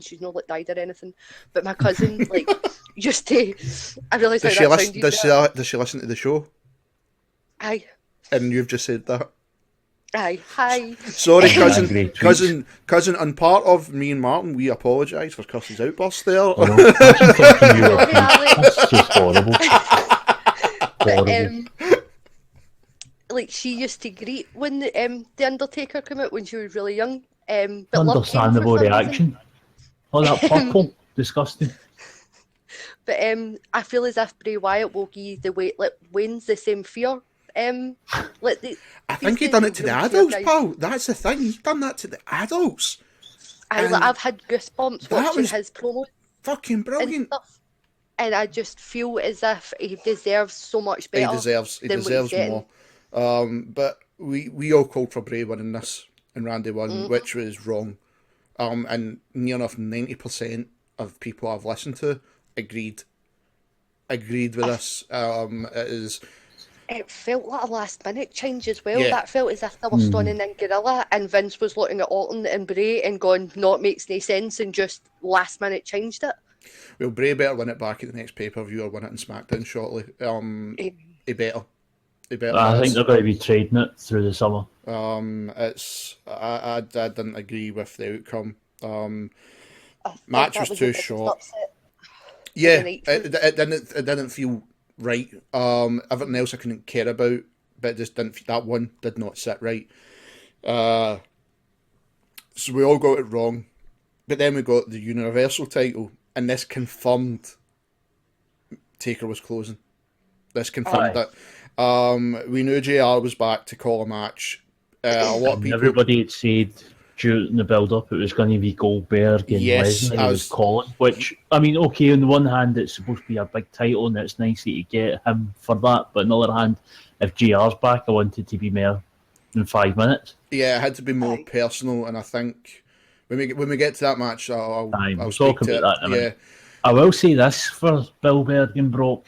she's not like died or anything, but my cousin like used to, I realise how that sounded. Does she listen to the show? Aye. And you've just said that? Aye. Hi. Sorry, cousin, and part of me and Martin, we apologise for Cuss's outburst there. That's just horrible. Like, she used to greet when the Undertaker came out when she was really young. But understandable reaction. Oh, that purple, disgusting. But I feel as if Bray Wyatt will give the Wayne's the same fear. I think he done it to the adults, pal. That's the thing. He's done that to the adults. I've had goosebumps watching his promo. Fucking brilliant. And I just feel as if he deserves so much better. He deserves more. But we all called for Bray winning this, and Randy won, which was wrong. And near enough 90% of people I've listened to agreed with this. It felt like a last minute change as well. Yeah. That felt as if they were standing in Gorilla, and Vince was looking at Orton and Bray and going, no, it makes no sense, and just last minute changed it. Well, Bray better win it back at the next pay-per-view or win it in SmackDown shortly. He better. I think they're going to be trading it through the summer. I didn't agree with the outcome. Match was too short. Yeah, it didn't feel right. Everything else I couldn't care about, but it just didn't. That one did not sit right. So we all got it wrong. But then we got the Universal title, and this confirmed Taker was closing. This confirmed it. We knew JR was back to call a match. A lot of people. Everybody had said during the build-up it was going to be Goldberg and Lesnar was calling. Which, I mean, okay, on the one hand it's supposed to be a big title and it's nice that you get him for that, but on the other hand, if JR's back, I wanted to be more than 5 minutes. Yeah, it had to be more personal, and I think when we get to that match, I'll talk about that. Yeah, I will say this for Goldberg and Brock.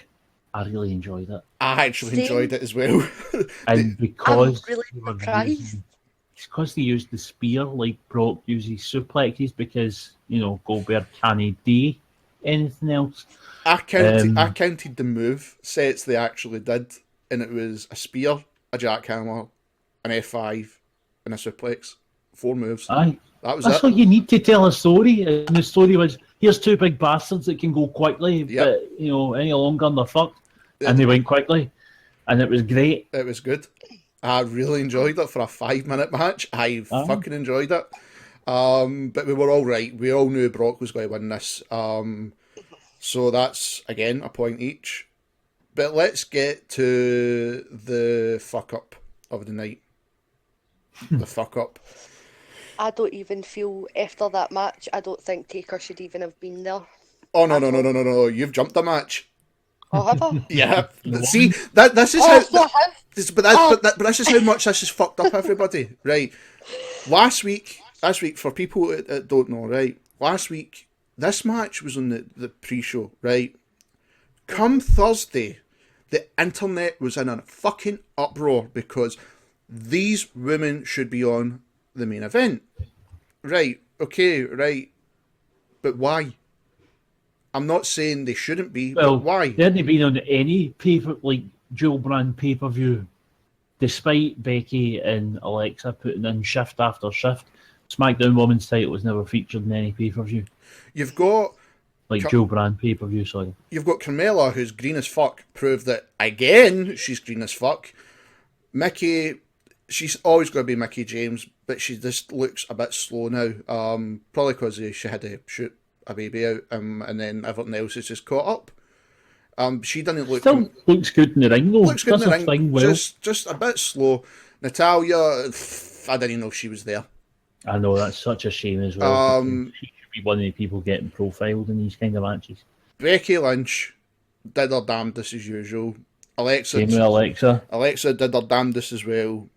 I really enjoyed it. I actually enjoyed it as well. And because I'm really surprised. It's because they used the spear like Brock uses suplexes, because, Goldberg can't do anything else. I counted the move sets they actually did, and it was a spear, a jackhammer, an F5, and a suplex. 4 moves. Aye. That's what you need to tell a story. And the story was, here's 2 big bastards that can go quickly, but, any longer they're fucked. And they went quickly. And it was great. It was good. I really enjoyed it for a 5-minute match. I fucking enjoyed it. But we were all right. We all knew Brock was going to win this. So that's, again, a point each. But let's get to the fuck-up of the night. The fuck-up. I don't even feel, after that match, I don't think Taker should even have been there. Oh, no. You've jumped the match. Oh, have I? Yeah. See, this is how... But this is how much this has fucked up everybody, right? Last week, for people that don't know, right? Last week, this match was on the pre-show, right? Come Thursday, the internet was in a fucking uproar because these women should be on the main event. Right, okay, right. But why? I'm not saying they shouldn't be, but why? They hadn't been on any dual brand pay-per-view, despite Becky and Alexa putting in shift after shift. SmackDown Women's title was never featured in any pay-per-view. You've got Like Joe Brand pay-per-view, sorry. You've got Carmella, who's green as fuck, proved that again she's green as fuck. Mickey, she's always going to be Mickey James, but she just looks a bit slow now. Probably because she had to shoot a baby out, and then everything else is just caught up. She doesn't look. Still looks good in the ring though. Looks good in the Does her ring. thing well. Just a bit slow. Natalia, I didn't know she was there. I know, that's such a shame as well. She should be one of the people getting profiled in these kind of matches. Becky Lynch did her damnedest as usual. Same with Alexa. Alexa did her damnedest as well.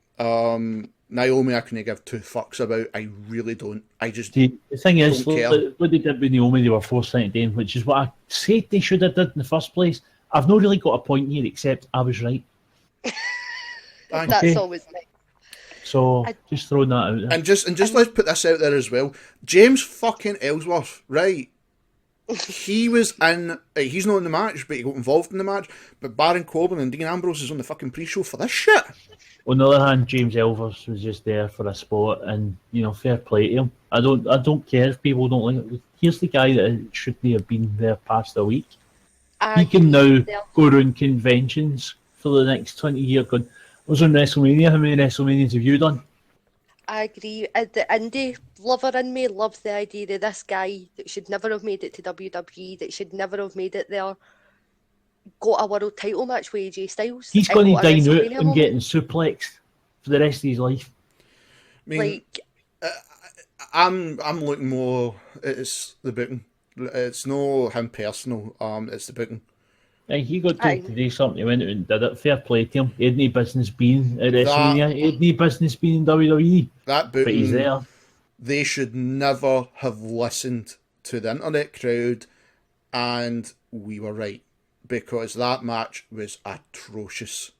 Naomi, I couldn't give two fucks about. I really don't. I just the thing is, don't care. what they did with Naomi, they were forced into doing, which is what I said they should have did in the first place. I've not really got a point here, except I was right. That's always nice. So just throwing that out there. And just let's put this out there as well. James fucking Ellsworth, right? He was in. He's not in the match, but he got involved in the match. But Baron Corbin and Dean Ambrose is on the fucking pre-show for this shit. On the other hand, James Ellsworth was just there for a spot, and fair play to him. I don't care if people don't like it. Here's the guy that shouldn't have been there past a week. He can now go around conventions for the next 20 years. I was on WrestleMania. How many WrestleManias have you done? I agree. The indie lover in me loves the idea that this guy that should never have made it to WWE, that should never have made it there, got a world title match with AJ Styles. He's going to dine out and getting suplexed for the rest of his life. I mean, I'm looking more. It's the booking. It's no him personal. It's the booking. He got told to do something. He went out and did it. Fair play to him. He had no business being at WrestleMania. He had no business being in WWE. That booking, but he's there. They should never have listened to the internet crowd, and we were right, because that match was atrocious.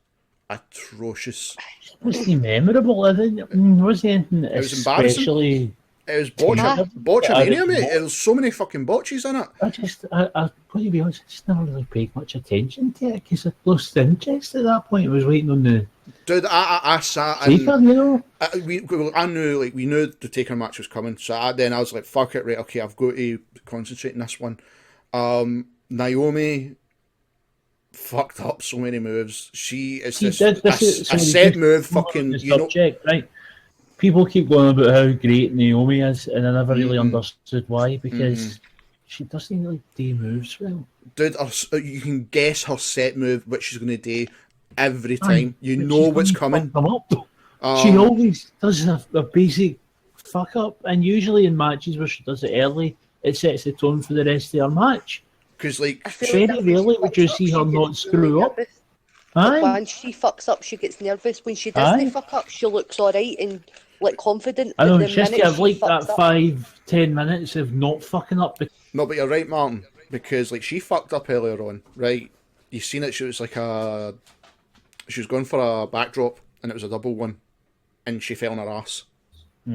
Atrocious. It wasn't memorable, I think. It wasn't anything especially. It was botchamania, mate. There was so many fucking botches in it. I've got to be honest, I just never really paid much attention to it because I lost interest at that point. I was waiting on the. Dude, I sat and I knew, like, we knew the Taker match was coming, so then I was like, fuck it, right, okay, I've got to concentrate on this one. Naomi fucked up so many moves. She is just a set move, fucking, subject, right? People keep going about how great Naomi is, and I never really understood why, because she doesn't really do moves well. Dude, you can guess her set move, which she's going to do every time. You know what's coming. She always does a basic fuck up, and usually in matches where she does it early, it sets the tone for the rest of her match. Because, like, very rarely would you see her not screw up. When she fucks up, she gets nervous. When she doesn't fuck up, she looks alright and like confident. I know, it's just to have like that 5-10 minutes of not fucking up. No, but you're right, Martin, because like she fucked up earlier on, right? You seen it? She was going for a backdrop, and it was a double one, and she fell on her ass.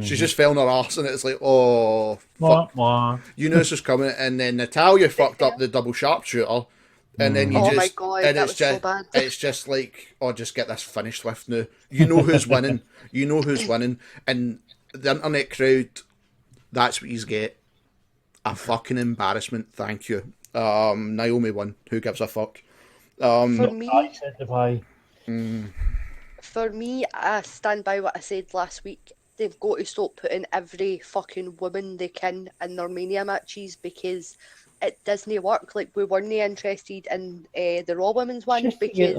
She just fell on her ass, and it's like, oh, fuck. You knew this was coming, and then Natalia fucked up the double sharpshooter. And then you my God, and that was so bad. It's just like, oh, just get this finished with now. You know who's winning. You know who's winning. And the internet crowd, that's what you get. A fucking embarrassment. Thank you. Naomi won. Who gives a fuck? For me, I stand by what I said last week. They've got to stop putting every fucking woman they can in their Mania matches, because it doesn't work. Like, we weren't interested in the Raw Women's one because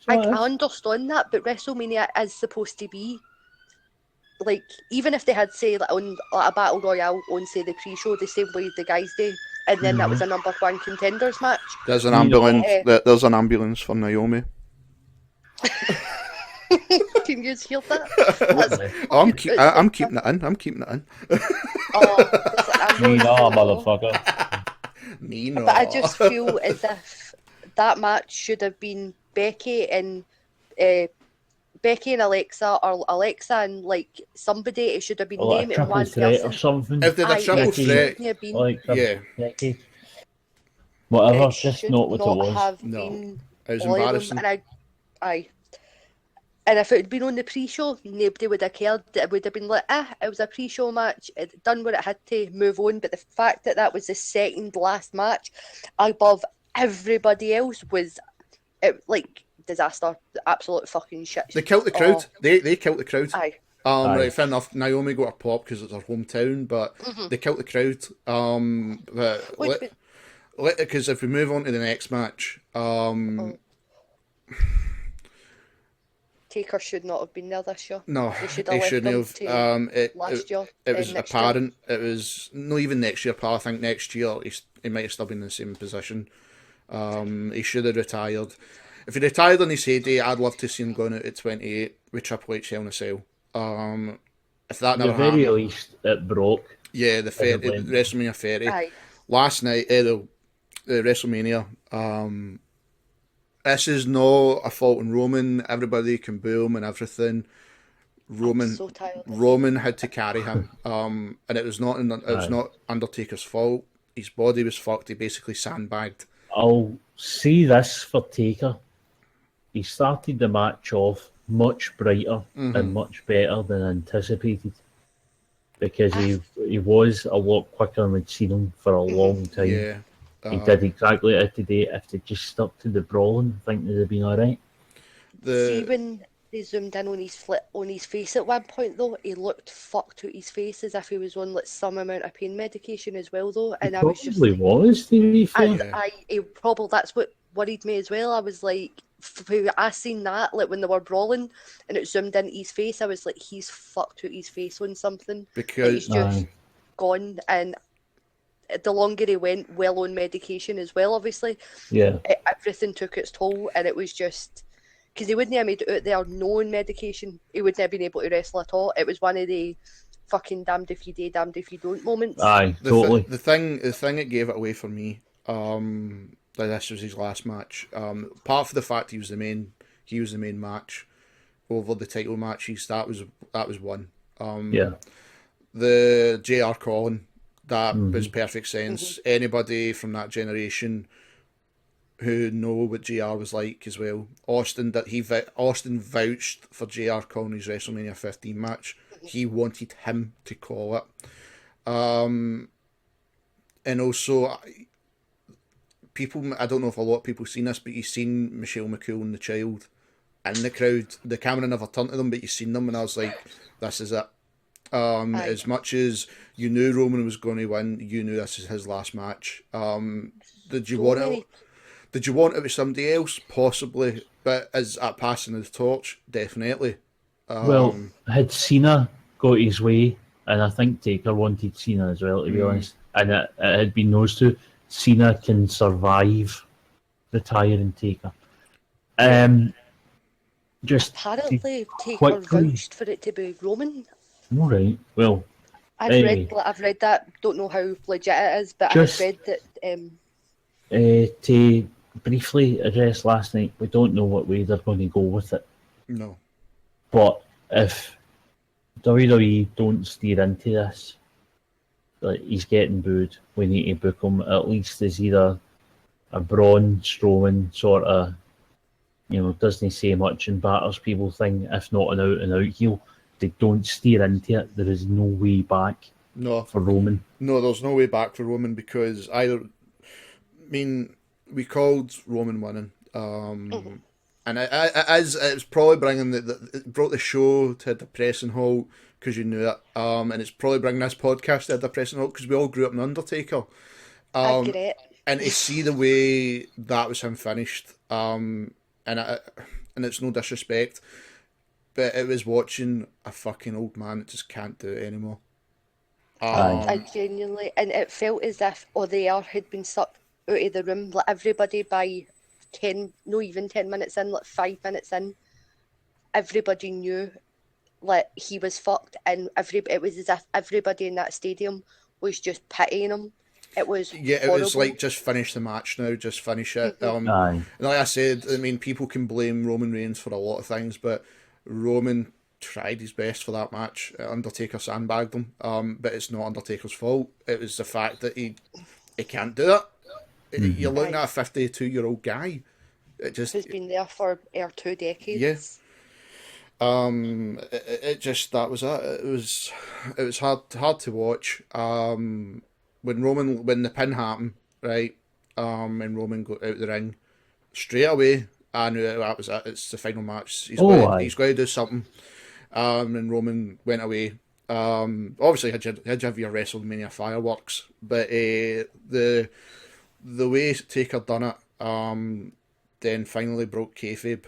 I understand that, but WrestleMania is supposed to be like, even if they had say like, on like, a battle royale on say the pre-show the same way the guys do, and then that was a number one contenders match. There's an ambulance. There's an ambulance for Naomi. Can you hear that? I'm keeping it in. I'm keeping it in. motherfucker. But I just feel as if that match should have been Becky and Alexa, or Alexa and like somebody. It should have been named in one person or something. If they had a triple threat, Becky. Whatever, just not what it was. No, it was embarrassing. And if it had been on the pre-show, nobody would have cared. It would have been like, it was a pre-show match. It done what it had to, move on. But the fact that that was the second last match above everybody else was, like, disaster. Absolute fucking shit. They killed the crowd. They killed the crowd. Aye. Right, fair enough. Naomi got her pop because it's her hometown, but they killed the crowd. Because if we move on to the next match, Taker should not have been there this year. no, They should he have shouldn't left have. him to last year. It was next year. apparent. It was not even next year, pal. I think next year he might have still been in the same position. He should have retired. If he retired on his heyday, I'd love to see him going out at 28 with Triple H Hell in a Cell. If that never At the very happened, least, it broke. yeah, the WrestleMania 30. Aye. Last night, the WrestleMania. This is not a fault in Roman. Everybody can boo him and everything. I'm so tired. Roman had to carry him, and it was not Undertaker's fault. His body was fucked. He basically sandbagged. I'll say this for Taker. He started the match off much brighter and much better than anticipated, because he was a lot quicker than we'd seen him for a long time. Yeah. He did exactly it today. If they just stuck to the brawling, I think they'd have been alright. See, when they zoomed in on his face at one point, though, he looked fucked out his face as if he was on like some amount of pain medication as well, though. And I was just Probably was, to be fair. and that's what worried me as well. I was like, I seen that, like when they were brawling and it zoomed into his face, I was like, he's fucked out his face on something. Because he's just gone, and the longer he went, well on medication as well, obviously. Yeah. Everything took its toll, and it was just because he wouldn't have made it out there knowing medication. He wouldn't have been able to wrestle at all. It was one of the fucking damned if you do, damned if you don't moments. Aye, totally. The thing that gave it away for me, that this was his last match. Apart from the fact he was the main match over the title matches. That was one. Yeah. The JR Colin, that was perfect sense. Anybody from that generation who know what JR was like as well. Austin vouched for JR calling his WrestleMania 15 match. He wanted him to call it. And also, people, I don't know if a lot of people seen this, but you've seen Michelle McCool and the child in the crowd. The camera never turned to them, but you've seen them, and I was like, this is it. As much as you knew Roman was going to win, you knew this is his last match. Did you want it? Did you want it with somebody else? Possibly, but as a passing of the torch, definitely. Well, had Cena got his way, and I think Taker wanted Cena as well, to be honest, and it had been those two, Cena can survive retiring Taker. Just apparently Taker quickly vouched for it to be Roman. All right. Well, I've read that. Don't know how legit it is, but I've read that. To briefly address last night, we don't know what way they're going to go with it. No. But if WWE don't steer into this, like he's getting booed, we need to book him at least as either a Braun Strowman sort of, doesn't say much and batters people thing, if not an out and out heel. They don't steer into it, there is no way back for Roman. No, there's no way back for Roman, because we called Roman winning, and it's probably bringing it brought the show to a depressing halt because you knew it, and it's probably bringing this podcast to a depressing halt because we all grew up in Undertaker, I get it. and to see the way that was him finished, and it's no disrespect, but it was watching a fucking old man that just can't do it anymore. I genuinely, and it felt as if the air had been sucked out of the room. Like everybody by 10 minutes in, like 5 minutes in, everybody knew like he was fucked, and it was as if everybody in that stadium was just pitying him. It was horrible. It was like, just finish the match now, just finish it. And like I said, people can blame Roman Reigns for a lot of things, but Roman tried his best for that match. Undertaker sandbagged him, but it's not Undertaker's fault. It was the fact that he can't do it. You're looking at a 52-year-old guy. Who's been there for 2 decades. Yeah. It just that was it. It was hard to watch. When the pin happened, right? And Roman got out the ring straight away. I knew that was it. It's the final match. He's going to do something. And Roman went away. Obviously, had you have your WrestleMania fireworks, but the way Taker done it, then finally broke kayfabe.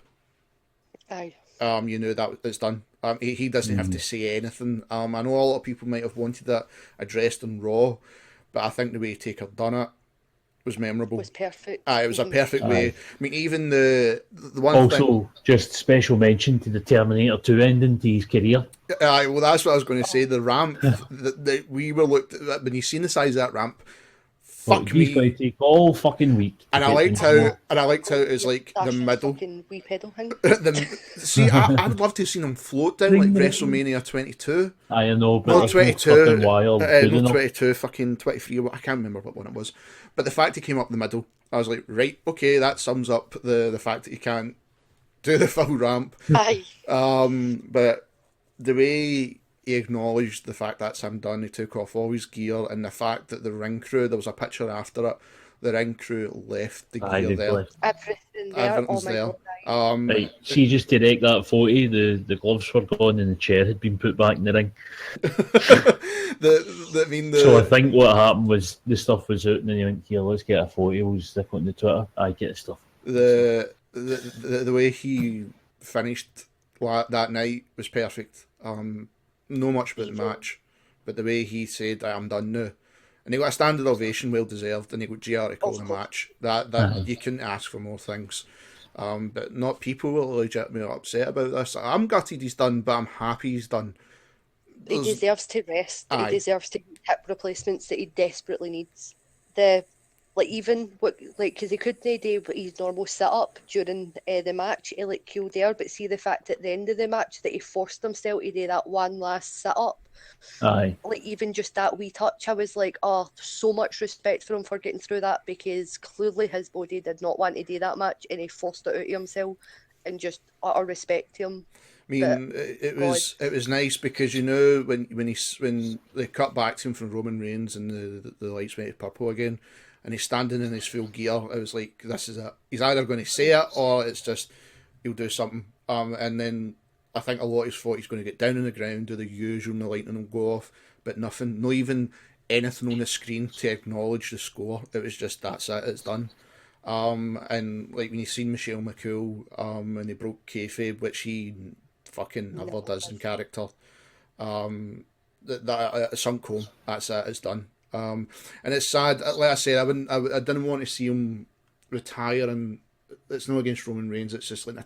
Aye. You know that it's done. He doesn't have to say anything. I know a lot of people might have wanted that addressed on Raw, but I think the way Taker done it was memorable. It was perfect. It was a perfect way. I mean, even the one also, thing. Just special mention to the Terminator 2 ending to his career. Well, that's what I was going to say. The ramp that we were looked at, when you seen the size of that ramp. Fuck He's me. going to take all fucking week. And I liked how it was like the middle. Fucking wee pedal thing. See, I would love to have seen him float down like WrestleMania 22. I know, but No, that's 22. fucking wild. No, 22, fucking 23. I can't remember what one it was. But the fact he came up the middle, I was like, right, okay, that sums up the fact that he can't do the full ramp. Aye. But the way he acknowledged the fact that's him done, he took off all his gear, and the fact that the ring crew, there was a picture after it, the ring crew left the gear there. Everything there. Everything's oh my there. God, Right, see, just to direct that photo, the gloves were gone and the chair had been put back in the ring. So I think what happened was the stuff was out and then he went, here, let's get a photo, we'll stick it on the Twitter. I get the stuff. The way he finished that night was perfect. No much about the match, but the way he said, I'm done now. And he got a standard ovation, well deserved, and he got GR to call the match. That you couldn't ask for more things. But not people were legitimately upset about this. I'm gutted he's done, but I'm happy he's done. he deserves to rest. Aye. He deserves to get hip replacements that he desperately needs. Because he couldn't do his normal sit-up during the match, he killed there, but see the fact at the end of the match that he forced himself to do that one last sit-up. Aye. Even just that wee touch, I was like, oh, so much respect for him for getting through that, because clearly his body did not want to do that much and he forced it out of himself, and just utter respect to him. I mean, it was nice because when they cut back to him from Roman Reigns and the lights went purple again, and he's standing in his full gear, I was like, this is it. He's either going to say it or it's just he'll do something. And then I think a lot of us thought he's going to get down on the ground, do the usual, and the lightning will go off, but nothing, not even anything on the screen to acknowledge the score. It was just, that's it, it's done. And like when you seen Michelle McCool, and he broke kayfabe, which he fucking never does in character. That sunk home. That's it. It's done. And it's sad. Like I said, I didn't want to see him retire, and it's not against Roman Reigns. It's just like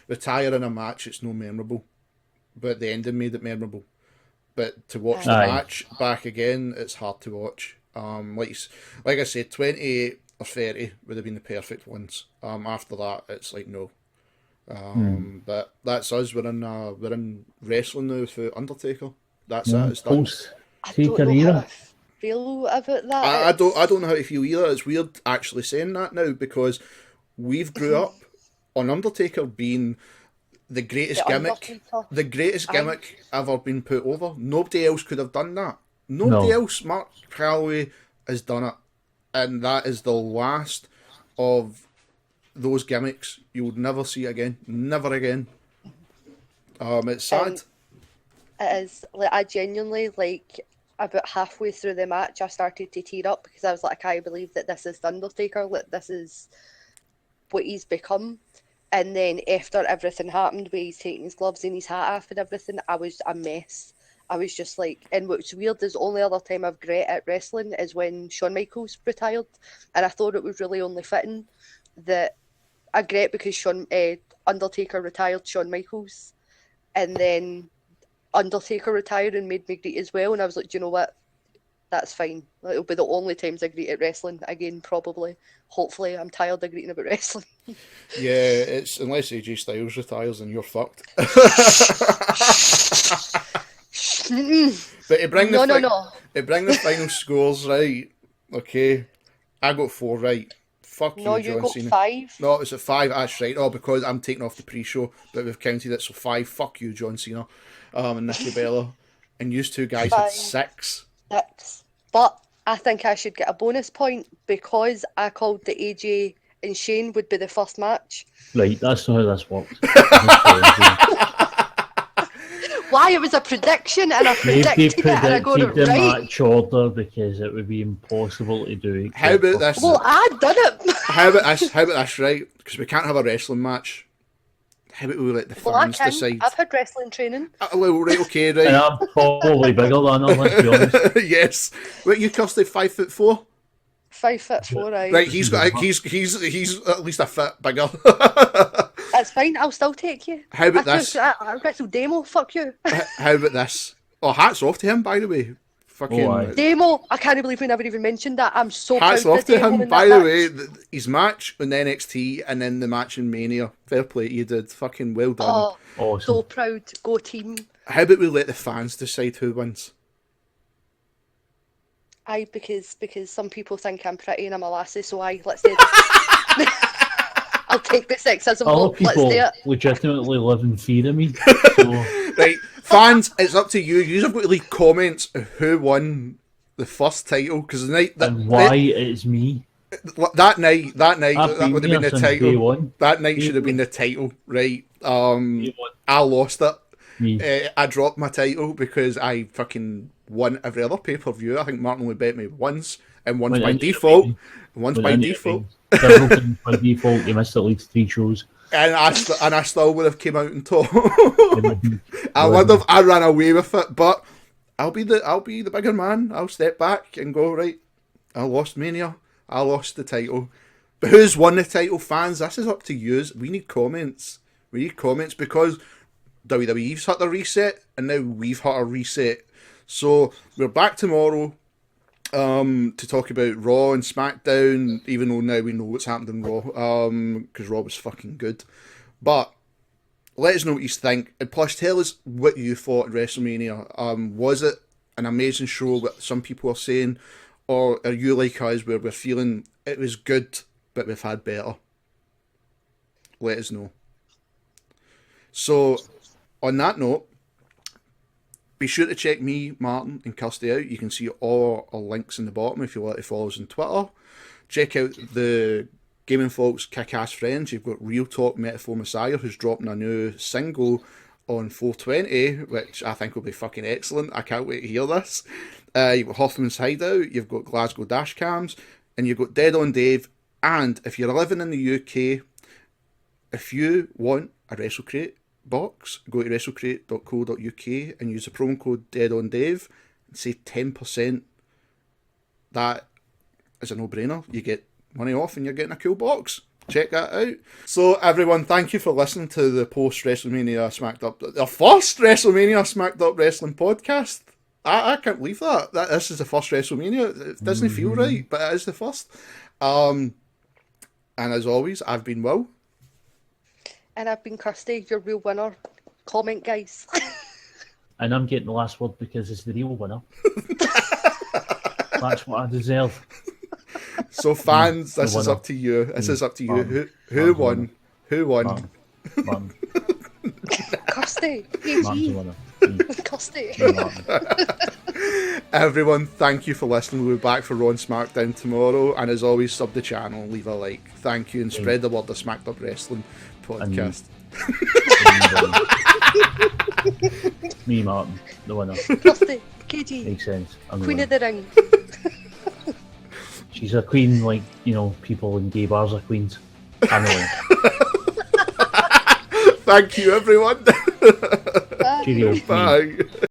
retire in a match. It's no memorable, but the ending made it memorable. But to watch the match back again, it's hard to watch. Like I said, 28 or 30 would have been the perfect ones. After that, it's like no. But that's us. We're in wrestling now for Undertaker. That's it. It's done. I don't know how I feel about that. I don't know how to feel either. It's weird actually saying that now, because we've grew up on Undertaker being the greatest gimmick, ever been put over. Nobody else could have done that. Nobody else. Mark Calloway has done it, and that is the last of those gimmicks. You would never see again. Never again. It's sad. It is. I genuinely, about halfway through the match, I started to tear up because I was like, I can't believe that this is the Undertaker. This is what he's become. And then after everything happened, where he's taking his gloves and his hat off and everything, I was a mess. I was just like, and what's weird is the only other time I've great at wrestling is when Shawn Michaels retired, and I thought it was really only fitting that I great because Undertaker retired Shawn Michaels, and then Undertaker retired and made me greet as well, and I was like, do you know what? That's fine. It'll be the only times I greet at wrestling again, probably. Hopefully, I'm tired of greeting about wrestling. Yeah, it's unless AJ Styles retires and you're fucked. But bring the final scores right. Okay, I got 4 right. Fuck No, you, you John got Cena. 5. No, it's at 5. That's right. Oh, because I'm taking off the pre-show, but we've counted it, so 5. Fuck you, John Cena, and Nikki Bella, and you two guys had 5. 6. 6. But I think I should get a bonus point because I called the AJ and Shane would be the first match. Right, that's not how this works. Why? It was a prediction and I Maybe predicted it and I got it the right. match order because it would be impossible to do it. How about this? Well, I done it. How about this? How about this? Right? Because we can't have a wrestling match. How about we let the Well, I fans can. decide? I've had wrestling training. Well, right, okay, And right. I'm probably bigger than her, let's be honest. Yes. Wait, you Kirsty 5'4"? 5'4", right? Right, he's at least a foot bigger. That's fine. I'll still take you. How about this? I wrestled Demo. Fuck you. How about this? Oh, hats off to him, by the way. Fucking Oh, aye. Demo. I can't believe we never even mentioned that. I'm so hats proud off of to Demo him, in by that the match. way. His match on NXT and then the match in Mania. Fair play to you, did. Fucking well done. Oh, Awesome. so proud. Go team. How about we let the fans decide who wins? Aye, because some people think I'm pretty and I'm a lassie, so let's do this. I'll take the sexism A lot vote. of Let's do people it. legitimately live in fear of me. So, Right, fans, it's up to you. You've got to leave comments of who won the first title, because the night and why it's me. that night I've that been would have here been the since day title. one. That night should have been the title, right? Day one. I lost it. Me. I dropped my title because I fucking won every other pay-per-view. I think Martin only bet me once, and once When by I need it, default. baby. And once When by I need it, default. baby. Several things by default, you missed at least 3 shows. And I still would have came out on top. You I would have. I ran away with it, but I'll be the bigger man. I'll step back and go, right, I lost Mania. I lost the title. But who's won the title, fans? This is up to you. We need comments. We need comments because WWE's hit a reset and now we've hit a reset. So we're back tomorrow to talk about Raw and SmackDown, even though now we know what's happened in Raw, because Raw was fucking good. But let us know what you think, and plus tell us what you thought of WrestleMania. Was it an amazing show, what some people are saying, or are you like us where we're feeling it was good but we've had better? Let us know. So on that note, be sure to check me, Martin, and Kirsty out. You can see all our links in the bottom if you want to follow us on Twitter. Check out the Gaming Folks Kick-Ass Friends. You've got Real Talk Metaphor Messiah, who's dropping a new single on 420, which I think will be fucking excellent. I can't wait to hear this. You've got Hoffman's Hideout, you've got Glasgow Dashcams, and you've got Dead on Dave. And if you're living in the UK, if you want a WrestleCrate box, go to wrestlecrate.co.uk and use the promo code DeadOnDave and save 10%. That is a no-brainer. You get money off and you're getting a cool box. Check that out. So everyone, thank you for listening to the post-WrestleMania Smacked Up, the first WrestleMania Smacked Up Wrestling podcast. I can't believe that this is the first WrestleMania. It doesn't feel right, but it is the first. And as always, I've been Will. And I've been Kirsty, your real winner. Comment, guys. And I'm getting the last word because it's the real winner. That's what I deserve. So fans, this The is winner. up to you. This is up to you. Martin. Who won? Who won? Martin. Kirsty. Martin's the AG. winner. Me. Kirsty. Martin. Everyone, thank you for listening. We'll be back for Raw and SmackDown tomorrow. And as always, sub the channel, leave a like. Thank you, and spread the word of Smacked Up Wrestling podcast. Me, Martin, the winner. Kirsty. KG. Makes sense. I'm the Queen winner. of the Ring. She's a queen, like, you know, people in gay bars are queens. I'm the winner. Thank you, everyone. Bye. Cheerio. Bye.